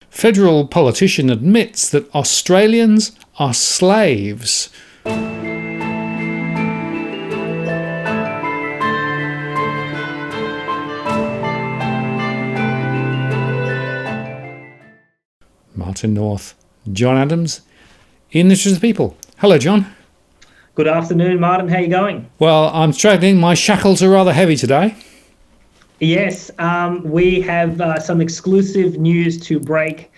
Federal politician admits that Australians are slaves. Martin North, John Adams, in the Interest of the People. Hello, John. Good afternoon, Martin. How are you going? Well, I'm struggling. My shackles are rather heavy today. Yes, we have some exclusive news to break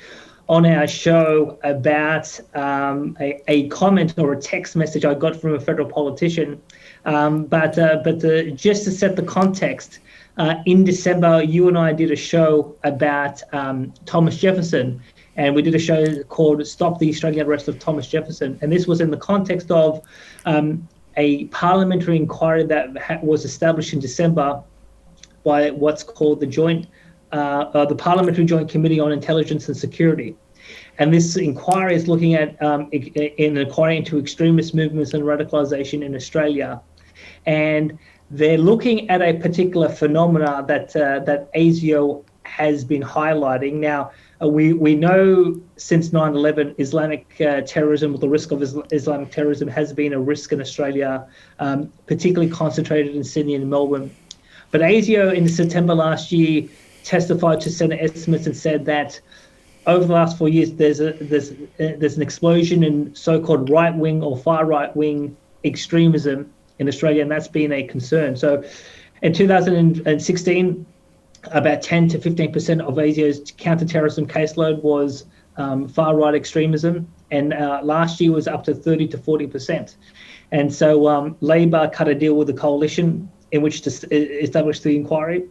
on our show about a comment or a text message I got from a federal politician. But just to set the context, in December, you and I did a show about Thomas Jefferson, and we did a show called Stop the Australian Arrest of Thomas Jefferson. And this was in the context of a parliamentary inquiry that was established in December by what's called the Parliamentary Joint Committee on Intelligence and Security. And this inquiry is looking at an inquiry into extremist movements and radicalisation in Australia. And they're looking at a particular phenomena that ASIO has been highlighting. Now, we know since 9/11, Islamic terrorism, or the risk of Islamic terrorism, has been a risk in Australia, particularly concentrated in Sydney and Melbourne. But ASIO in September last year testified to Senate estimates and said that over the last 4 years, there's an explosion in so-called right-wing or far right-wing extremism in Australia, and that's been a concern. So in 2016, about 10 to 15% of ASIO's counter-terrorism caseload was far-right extremism, and last year was up to 30 to 40%. And so Labor cut a deal with the coalition in which to establish the inquiry,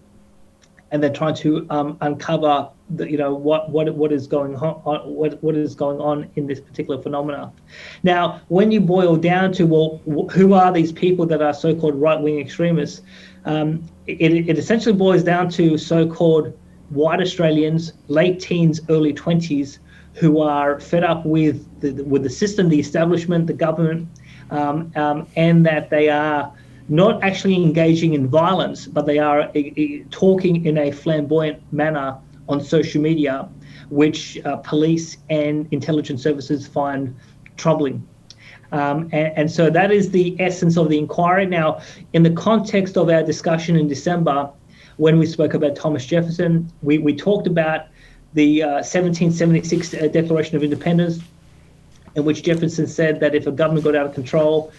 and they're trying to uncover what is going on in this particular phenomena. Now, when you boil down to who are these people that are so-called right-wing extremists, it essentially boils down to so-called white Australians, late teens, early 20s, who are fed up with the system, the establishment, the government, and that they are not actually engaging in violence, but they are talking in a flamboyant manner on social media, which police and intelligence services find troubling. And so that is the essence of the inquiry. Now, in the context of our discussion in December, when we spoke about Thomas Jefferson, we talked about the 1776 Declaration of Independence, in which Jefferson said that if a government got out of control,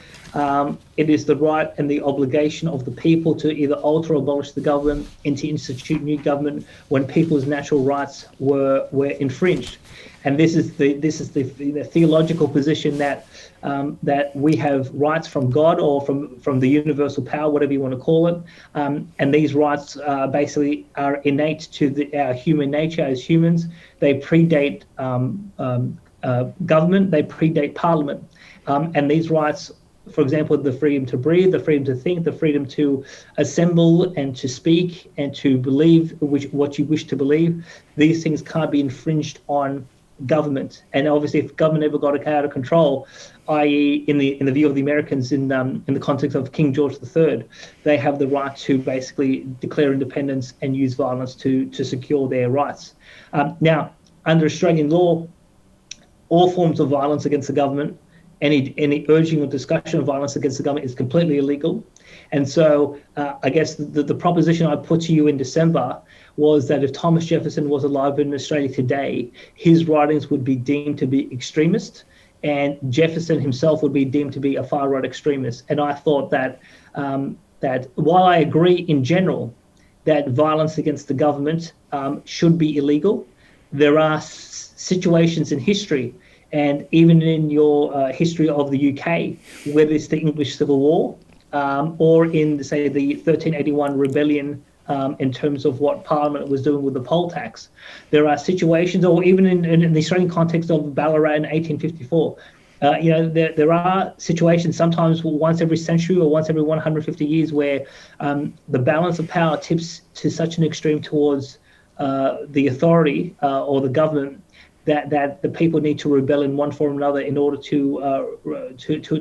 it is the right and the obligation of the people to either alter or abolish the government and to institute new government when people's natural rights were infringed. And this is the theological position that we have rights from God or from the universal power, whatever you want to call it. And these rights basically are innate to our human nature as humans. They predate government, they predate parliament. And these rights, for example, the freedom to breathe, the freedom to think, the freedom to assemble and to speak and to believe what you wish to believe, these things can't be infringed on government. And obviously, if government ever got out of control, i.e., in the view of the Americans, in the context of King George III, they have the right to basically declare independence and use violence to secure their rights. Now, under Australian law, all forms of violence against the government, any urging or discussion of violence against the government is completely illegal. And so I guess the proposition I put to you in December was that if Thomas Jefferson was alive in Australia today, his writings would be deemed to be extremist, and Jefferson himself would be deemed to be a far-right extremist. And I thought that while I agree in general that violence against the government should be illegal, there are situations in history, and even in your history of the UK, whether it's the English Civil War or in, say, the 1381 rebellion in terms of what Parliament was doing with the poll tax, there are situations, or even in the Australian context of Ballarat in 1854, there are situations sometimes once every century or once every 150 years where the balance of power tips to such an extreme towards the authority or the government that the people need to rebel in one form or another in order to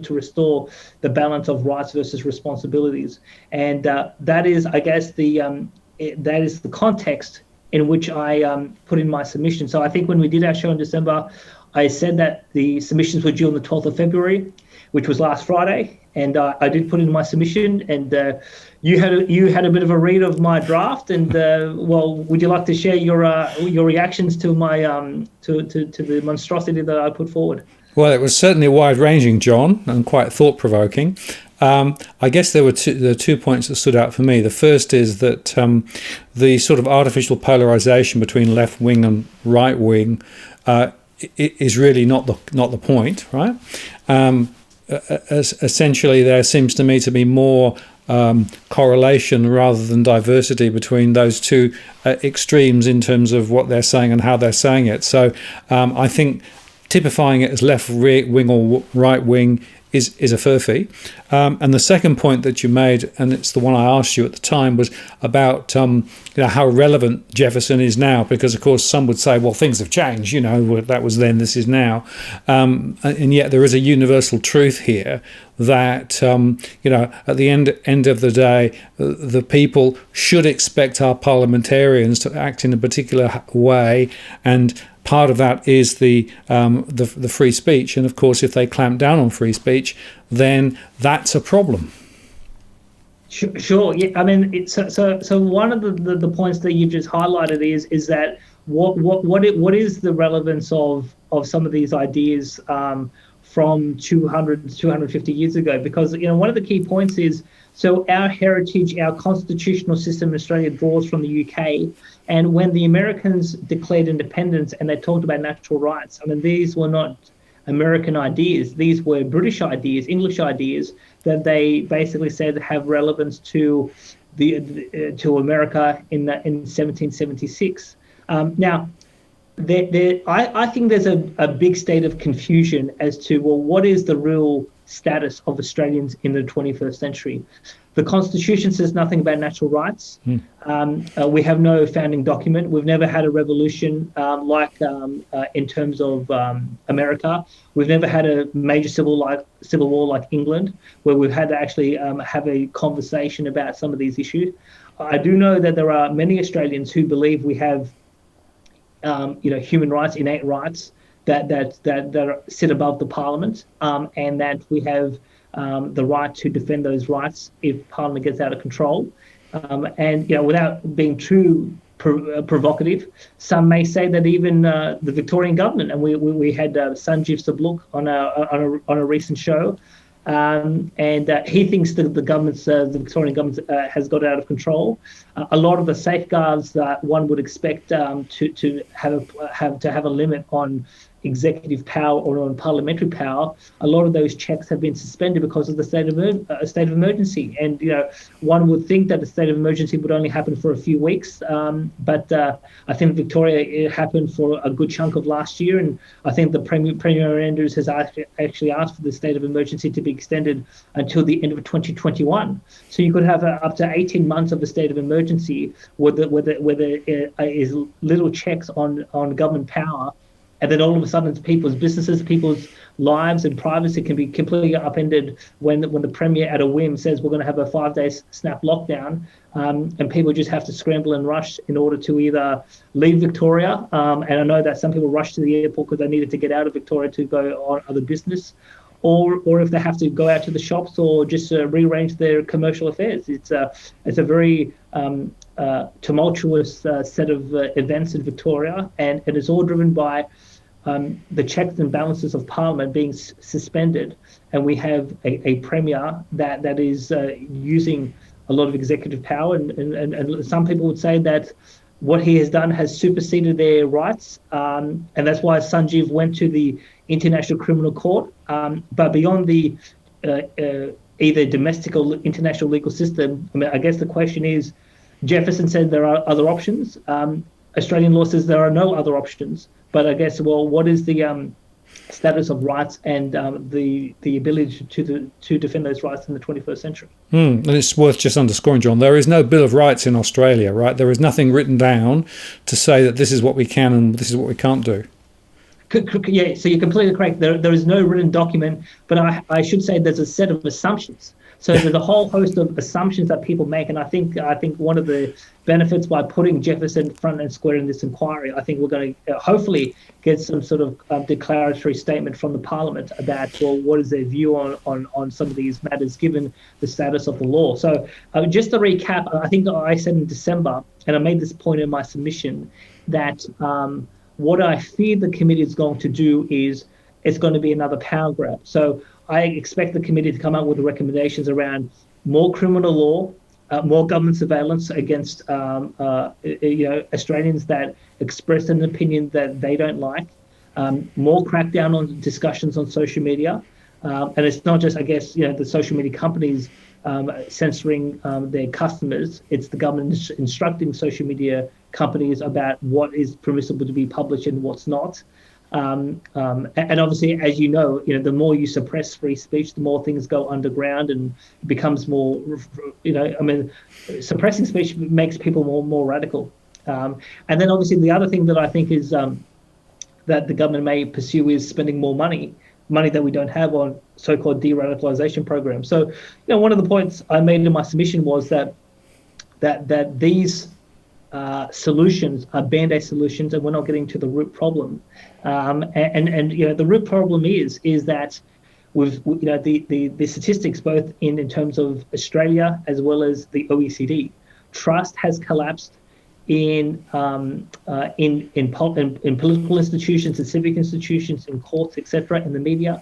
restore the balance of rights versus responsibilities. And that is, I guess, that is the context in which I put in my submission. So I think when we did our show in December, I said that the submissions were due on the 12th of February, which was last Friday, and I did put in my submission. And you had a bit of a read of my draft, and well, would you like to share your reactions to my to the monstrosity that I put forward? Well, it was certainly wide-ranging, John, and quite thought-provoking. I guess there were two points that stood out for me. The first is that the sort of artificial polarization between left wing and right wing is really not the point, right? Essentially, there seems to me to be more correlation rather than diversity between those two extremes in terms of what they're saying and how they're saying it. So I think typifying it as left wing or right wing is a furphy. And the second point that you made, and it's the one I asked you at the time, was about how relevant Jefferson is now, because of course some would say, well, things have changed, that was then, this is now, and yet there is a universal truth here that at the end of the day, the people should expect our parliamentarians to act in a particular way, and part of that is the free speech. And of course, if they clamp down on free speech, then that's a problem. Sure. Yeah. I mean, so one of the points that you just highlighted is that what is the relevance of some of these ideas from 250 years ago? Because one of the key points is, so our heritage, our constitutional system in Australia draws from the UK. And when the Americans declared independence and they talked about natural rights, I mean, these were not American ideas. These were British ideas, English ideas that they basically said have relevance to to America in 1776. Now, I think there's a big state of confusion as to, well, what is the real status of Australians in the 21st century? The Constitution says nothing about natural rights. We have no founding document. We've never had a revolution in terms of America. We've never had a major civil war like England, where we've had to actually have a conversation about some of these issues. I do know that there are many Australians who believe we have human rights, innate rights that sit above the Parliament, and that we have the right to defend those rights if Parliament gets out of control. And without being too provocative, some may say that even the Victorian government, and we had Sanjeev Sabluk on a recent show, and he thinks that the Victorian government has got out of control. A lot of the safeguards that one would expect to have a limit on executive power or on parliamentary power, a lot of those checks have been suspended because of the state of emergency. And one would think that the state of emergency would only happen for a few weeks, but I think Victoria, it happened for a good chunk of last year, and I think the Premier Andrews has actually asked for the state of emergency to be extended until the end of 2021. So you could have up to 18 months of the state of emergency where there is little checks on government power. And then all of a sudden, people's businesses, people's lives and privacy can be completely upended when the Premier at a whim says we're going to have a 5-day snap lockdown, and people just have to scramble and rush in order to either leave Victoria, and I know that some people rush to the airport because they needed to get out of Victoria to go on other business, or if they have to go out to the shops or just rearrange their commercial affairs. It's a very tumultuous set of events in Victoria, and it is all driven by the checks and balances of Parliament being suspended, and we have a Premier that is using a lot of executive power, and some people would say that what he has done has superseded their rights, and that's why Sanjeev went to the International Criminal Court. But beyond the either domestic or international legal system, I mean, I guess the question is, Jefferson said there are other options. Australian law says there are no other options. But I guess, well, what is the status of rights and the ability to defend those rights in the 21st century? And it's worth just underscoring, John, there is no Bill of Rights in Australia, right? There is nothing written down to say that this is what we can and this is what we can't do. Yeah, so you're completely correct. There is no written document, but I should say there's a set of assumptions. So there's a whole host of assumptions that people make, and I think one of the benefits by putting Jefferson front and square in this inquiry, I think we're going to hopefully get some sort of declaratory statement from the Parliament about, well, what is their view on some of these matters given the status of the law. So just to recap, I think I said in December, and I made this point in my submission, that what I fear the committee is going to do is it's going to be another power grab. So I expect the committee to come up with recommendations around more criminal law, more government surveillance against Australians that express an opinion that they don't like, more crackdown on discussions on social media, and it's not just, I guess, the social media companies censoring their customers. It's the government instructing social media companies about what is permissible to be published and what's not. And obviously, as you know, the more you suppress free speech, the more things go underground and it becomes more, suppressing speech makes people more radical. And then obviously the other thing that I think is that the government may pursue is spending more money that we don't have on so-called de-radicalization programs. So, one of the points I made in my submission was that these solutions are band-aid solutions, and we're not getting to the root problem. The root problem is that with the statistics, both in terms of Australia as well as the OECD, trust has collapsed in political institutions and civic institutions, in courts, etc., in the media,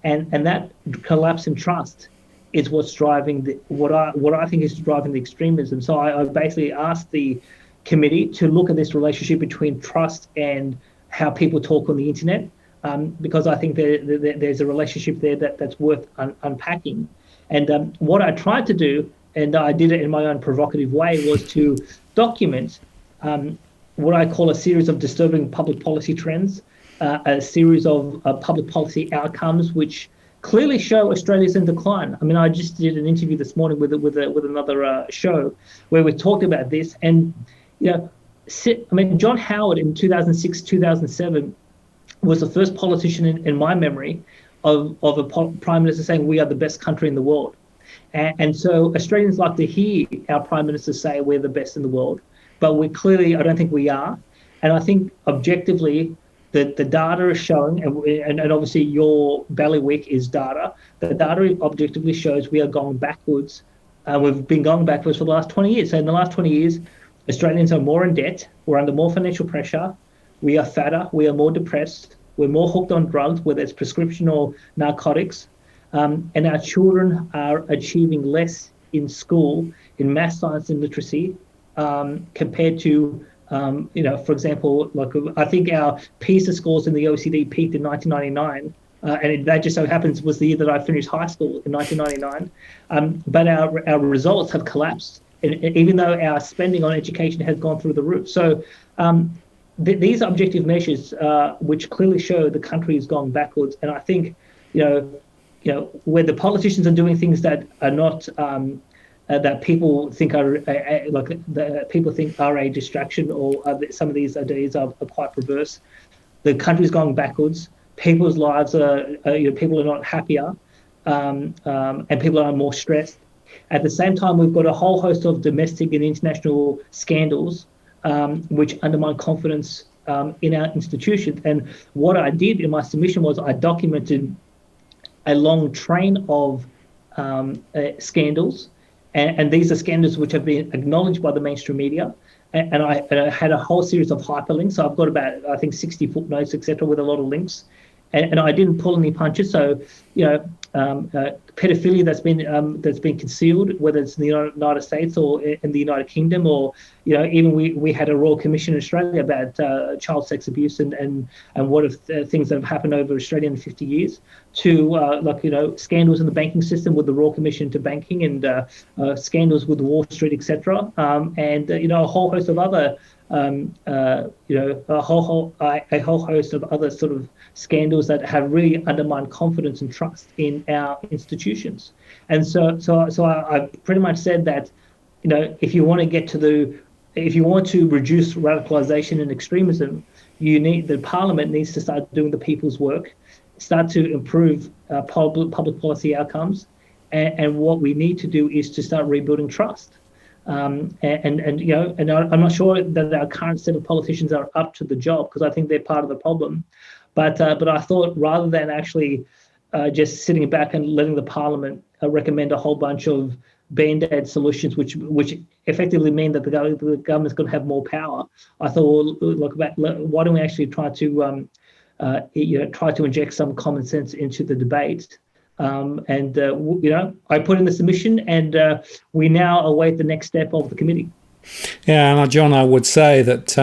and that collapse in trust is what's driving what I think is driving the extremism. So I basically asked the committee to look at this relationship between trust and how people talk on the internet, because I think there's a relationship there that's worth unpacking. And what I tried to do, and I did it in my own provocative way, was to document what I call a series of disturbing public policy trends, a series of public policy outcomes which clearly show Australia's in decline. I mean, I just did an interview this morning with another show where we talked about this, and John Howard in 2006, 2007 was the first politician in my memory of a prime minister saying we are the best country in the world. And so Australians like to hear our prime minister say we're the best in the world, but I don't think we are. And I think objectively, the data is showing, and obviously your bailiwick is data, the data objectively shows we are going backwards. We've been going backwards for the last 20 years. So in the last 20 years, Australians are more in debt, we're under more financial pressure, we are fatter, we are more depressed, we're more hooked on drugs, whether it's prescription or narcotics, and our children are achieving less in school, in math, science and literacy, compared to, for example, like I think our PISA scores in the OECD peaked in 1999, and that just so happens was the year that I finished high school in 1999. But our results have collapsed, even though our spending on education has gone through the roof. So these objective measures, which clearly show the country is going backwards, and I think, where the politicians are doing things that are not that people think are a distraction, or some of these ideas are quite perverse. The country's going backwards. People's lives people are not happier, and people are more stressed. At the same time, we've got a whole host of domestic and international scandals, which undermine confidence in our institutions. And what I did in my submission was I documented a long train of scandals, and these are scandals which have been acknowledged by the mainstream media. And I had a whole series of hyperlinks. So I've got about, I think, 60 footnotes, etc., with a lot of links. And I didn't pull any punches. So, pedophilia that's been concealed, whether it's in the United States or in the United Kingdom, or even we had a Royal Commission in Australia about child sex abuse and what if things that have happened over Australia in 50 years, to scandals in the banking system with the Royal Commission into banking, and scandals with Wall Street, etc., and a whole host of other a whole host of other sort of scandals that have really undermined confidence and trust in our institutions. And so I pretty much said that, if you want to reduce radicalization and extremism, the Parliament needs to start doing the people's work, start to improve public policy outcomes, and what we need to do is to start rebuilding trust. And I'm not sure that our current set of politicians are up to the job, because I think they're part of the problem. But I thought, rather than actually just sitting back and letting the Parliament recommend a whole bunch of band-aid solutions, which effectively mean that the government's going to have more power, I thought, well, look, why don't we actually try to inject some common sense into the debate. I put in the submission, and we now await the next step of the committee. Yeah, and John, I would say that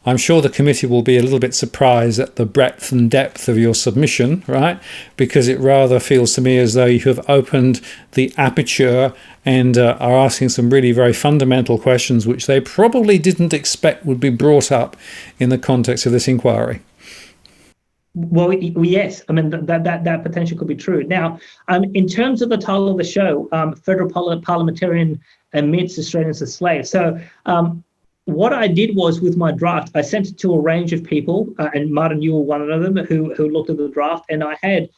I'm sure the committee will be a little bit surprised at the breadth and depth of your submission, right? Because it rather feels to me as though you have opened the aperture and are asking some really very fundamental questions which they probably didn't expect would be brought up in the context of this inquiry. Well, yes. I mean, that potential could be true. Now, in terms of the title of the show, Federal Parliamentarian Admits Australians as Slaves. So what I did was, with my draft, I sent it to a range of people, and Martin, you were one of them, who looked at the draft, and I had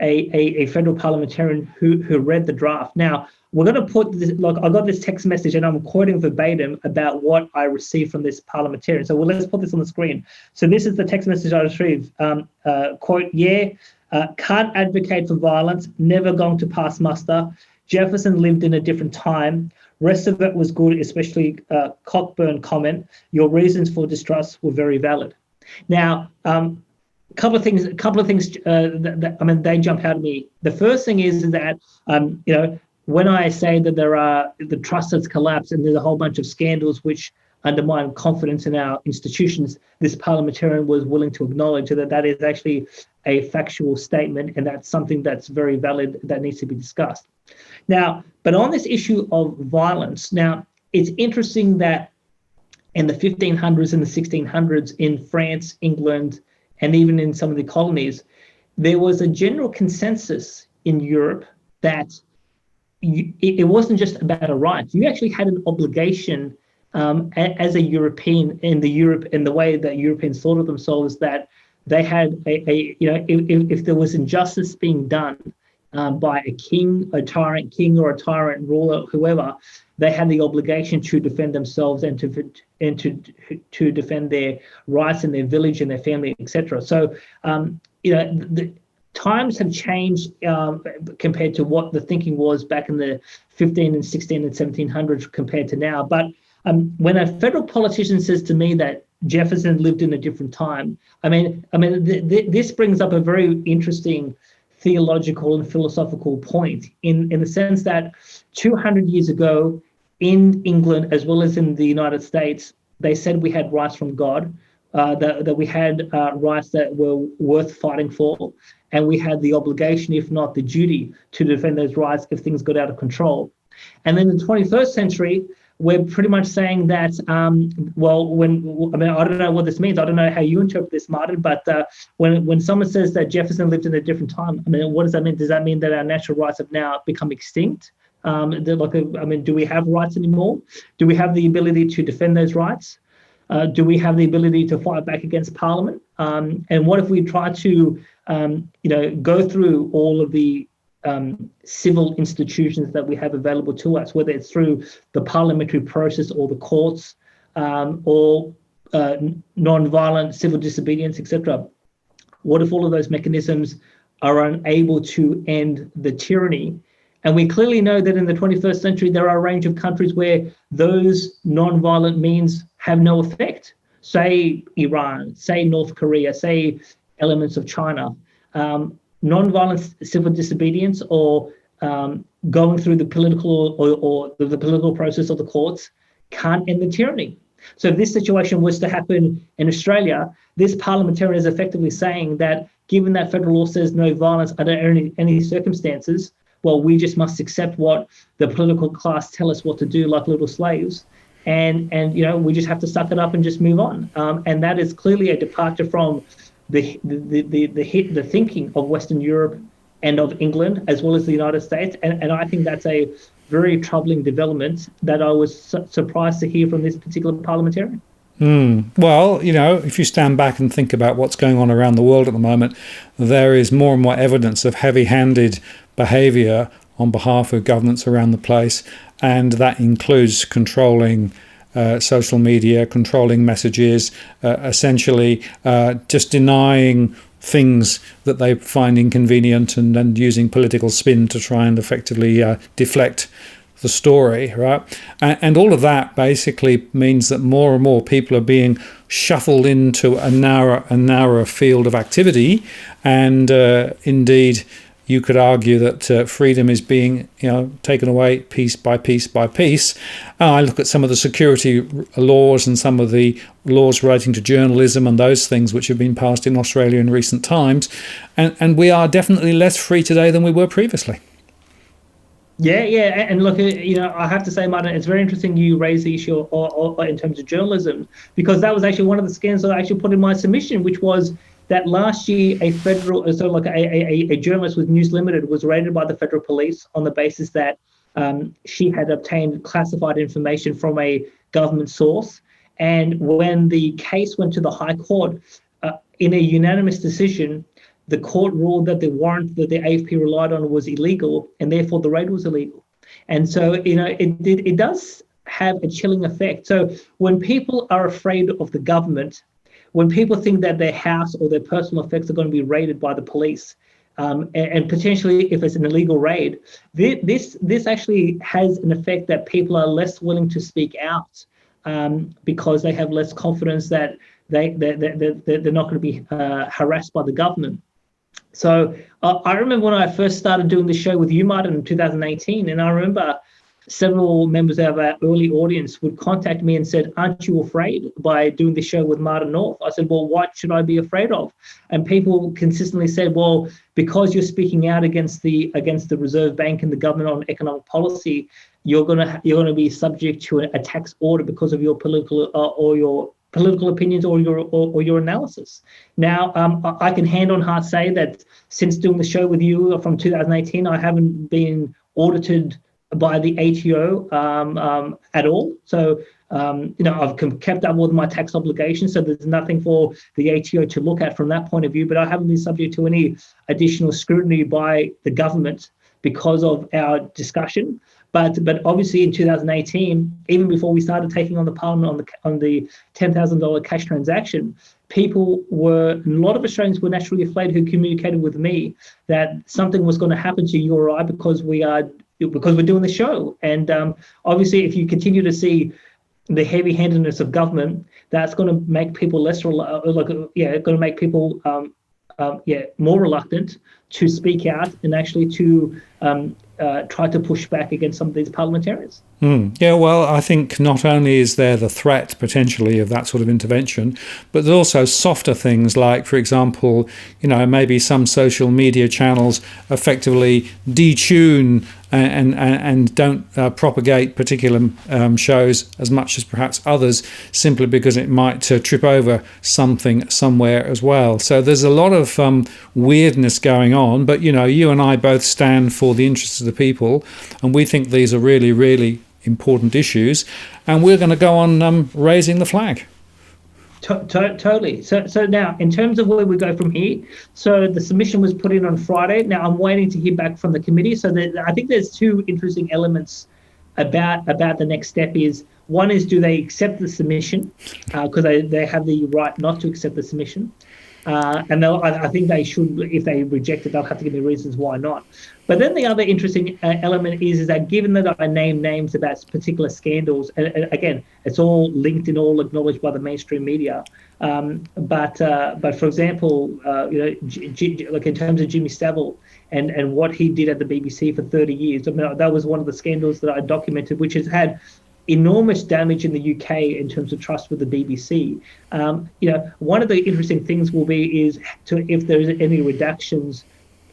a federal parliamentarian who read the draft. Now, we're going to put this, like, I got this text message and I'm quoting verbatim about what I received from this parliamentarian. So let's put this on the screen. So this is the text message I received. Quote, can't advocate for violence, never going to pass muster. Jefferson lived in a different time. Rest of it was good, especially Cockburn comment. Your reasons for distrust were very valid. Now, a couple of things. That they jump out at me. The first thing is that when I say that the trust has collapsed and there's a whole bunch of scandals which undermine confidence in our institutions, this parliamentarian was willing to acknowledge that is actually a factual statement, and that's something that's very valid that needs to be discussed. Now, but on this issue of violence, now it's interesting that in the 1500s and the 1600s in France, England, and even in some of the colonies, there was a general consensus in Europe that it wasn't just about a right. You actually had an obligation as a European in the way that Europeans thought of themselves, that they had if there was injustice being done by a king, a tyrant king, or a tyrant ruler, whoever, they had the obligation to defend themselves and to defend their rights in their village and their family, etc. So the times have changed compared to what the thinking was back in the 15 and 16 and 1700s compared to now. But when a federal politician says to me that Jefferson lived in a different time, this brings up a very interesting theological and philosophical point in the sense that 200 years ago in England, as well as in the United States, they said we had rights from God, that we had rights that were worth fighting for, and we had the obligation, if not the duty, to defend those rights if things got out of control. And then in the 21st century, we're pretty much saying that, I don't know what this means. I don't know how you interpret this, Martin, but when someone says that Jefferson lived in a different time, what does that mean? Does that mean that our natural rights have now become extinct? Do we have rights anymore? Do we have the ability to defend those rights? Do we have the ability to fight back against Parliament? And what if we try to, go through all of the civil institutions that we have available to us, whether it's through the parliamentary process or the courts, or non-violent civil disobedience, etc. What if all of those mechanisms are unable to end the tyranny? And we clearly know that in the 21st century, there are a range of countries where those non-violent means have no effect. Say Iran, say North Korea, say elements of China. Non-violent civil disobedience or going through the political or the political process of the courts can't end the tyranny. So if this situation was to happen in Australia, this parliamentarian is effectively saying that given that federal law says no violence under any circumstances, well, we just must accept what the political class tell us what to do like little slaves. And we just have to suck it up and just move on. And that is clearly a departure from the thinking of Western Europe and of England, as well as the United States. And I think that's a very troubling development that I was surprised to hear from this particular parliamentarian. Well, if you stand back and think about what's going on around the world at the moment, there is more and more evidence of heavy-handed behaviour on behalf of governments around the place, and that includes controlling social media, controlling messages, essentially just denying things that they find inconvenient, and then using political spin to try and effectively deflect the story, right? And all of that basically means that more and more people are being shuffled into a narrower field of activity, and indeed you could argue that freedom is being taken away piece by piece by piece. I look at some of the security laws and some of the laws relating to journalism and those things which have been passed in Australia in recent times, and we are definitely less free today than we were previously. Yeah, and look, I have to say, Martin, it's very interesting you raise the issue or in terms of journalism, because that was actually one of the scans that I actually put in my submission, which was that last year a journalist with News Limited was raided by the federal police on the basis that she had obtained classified information from a government source. And when the case went to the High Court, in a unanimous decision, the court ruled that the warrant that the AFP relied on was illegal, and therefore the raid was illegal. And so, it does have a chilling effect. So when people are afraid of the government, when people think that their house or their personal effects are going to be raided by the police, and potentially if it's an illegal raid, this actually has an effect that people are less willing to speak out, because they have less confidence that they're not going to be harassed by the government. So I remember when I first started doing the show with you, Martin, in 2018, and I remember several members of our early audience would contact me and said, "Aren't you afraid by doing the show with Martin North?" I said, "Well, what should I be afraid of?" And people consistently said, "Well, because you're speaking out against the Reserve Bank and the government on economic policy, you're gonna be subject to a tax order because of your political opinions or your analysis." Now, I can hand on heart say that since doing the show with you from 2018, I haven't been audited by the ATO at all. So, I've kept up with my tax obligations, so there's nothing for the ATO to look at from that point of view, but I haven't been subject to any additional scrutiny by the government because of our discussion. But obviously in 2018, even before we started taking on the Parliament on the $10,000 cash transaction, a lot of Australians were naturally afraid, who communicated with me that something was going to happen to you or I because we're doing the show. And obviously, if you continue to see the heavy-handedness of government, that's going to make people more reluctant to speak out and actually to try to push back against some of these parliamentarians. Yeah, well, I think not only is there the threat potentially of that sort of intervention, but there's also softer things like, for example, maybe some social media channels effectively detune and don't propagate particular shows as much as perhaps others, simply because it might trip over something somewhere as well. So there's a lot of weirdness going on, but you and I both stand for the interests of the people, and we think these are really, really important issues, and we're going to go on raising the flag. Totally. So now, in terms of where we go from here, so the submission was put in on Friday. Now I'm waiting to hear back from the committee. So I think there's two interesting elements about the next step. Is one is, do they accept the submission, because they have the right not to accept the submission, and I think they should. If they reject it, they'll have to give me reasons why not. But then the other interesting element is that given that I name names about particular scandals, and again, it's all linked and all acknowledged by the mainstream media. But for example, like in terms of Jimmy Savile and what he did at the BBC for 30 years, I mean, that was one of the scandals that I documented, which has had enormous damage in the UK in terms of trust with the BBC. One of the interesting things will be is if there's any reductions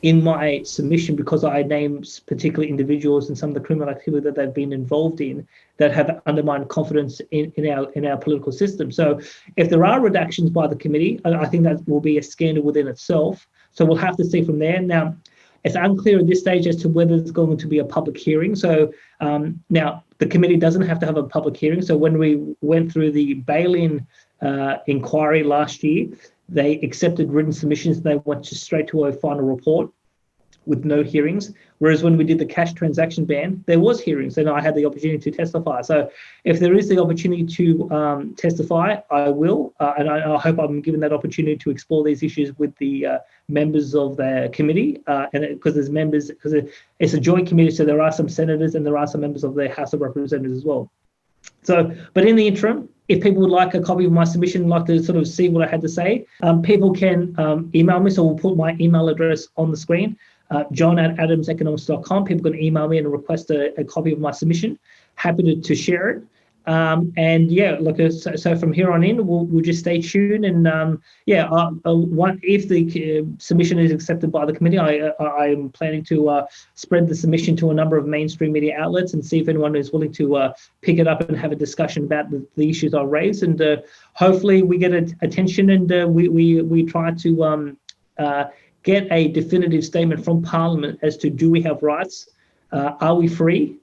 in my submission, because I named particular individuals and some of the criminal activity that they've been involved in that have undermined confidence in our political system. So if there are reductions by the committee, I think that will be a scandal within itself. So we'll have to see from there. Now, it's unclear at this stage as to whether it's going to be a public hearing. So now the committee doesn't have to have a public hearing. So when we went through the bail-in inquiry last year, they accepted written submissions. They went straight to a final report. with no hearings. Whereas when we did the cash transaction ban, there was hearings and I had the opportunity to testify. So if there is the opportunity to testify, I will. And I hope I'm given that opportunity to explore these issues with the members of the committee. And because there's members, because it's a joint committee, so there are some senators and there are some members of the House of Representatives as well. So, but in the interim, if people would like a copy of my submission, like to sort of see what I had to say, people can email me. So we'll put my email address on the screen, john@adamseconomics.com. People can email me and request a copy of my submission. Happy to share it. And yeah, look, so from here on in, we'll just stay tuned. And if the submission is accepted by the committee, I am planning to spread the submission to a number of mainstream media outlets and see if anyone is willing to pick it up and have a discussion about the issues I raised. And hopefully we get attention and we try to get a definitive statement from Parliament as to, do we have rights? Are we free?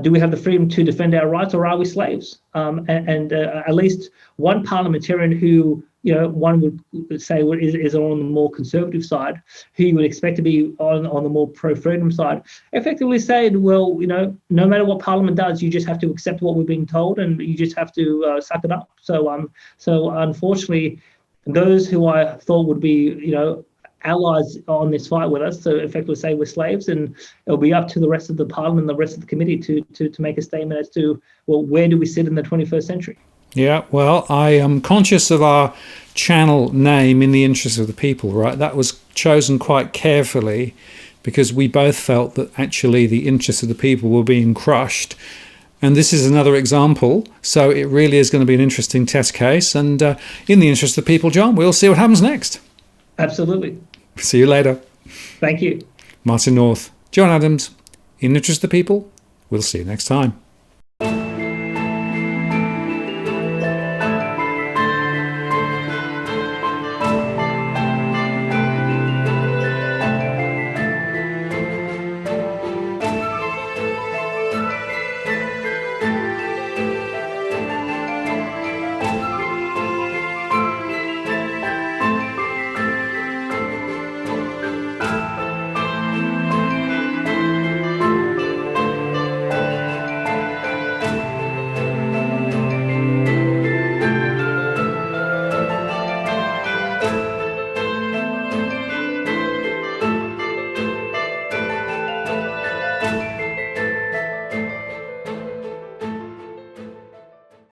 Do we have the freedom to defend our rights, or are we slaves? And at least one parliamentarian who, one would say is on the more conservative side, who you would expect to be on the more pro-freedom side, effectively said, well, no matter what Parliament does, you just have to accept what we're being told, and you just have to suck it up. So unfortunately, those who I thought would be, allies on this fight with us, so effectively say we're slaves, and it'll be up to the rest of the Parliament and the rest of the committee to make a statement as to, well, where do we sit in the 21st century? Yeah, well, I am conscious of our channel name, In the Interest of the People, right? That was chosen quite carefully because we both felt that actually the interests of the people were being crushed. And this is another example. So it really is going to be an interesting test case. And in the interest of the people, John, we'll see what happens next. Absolutely. See you later. Thank you. Martin North, John Adams, In the Interest of the People. We'll see you next time.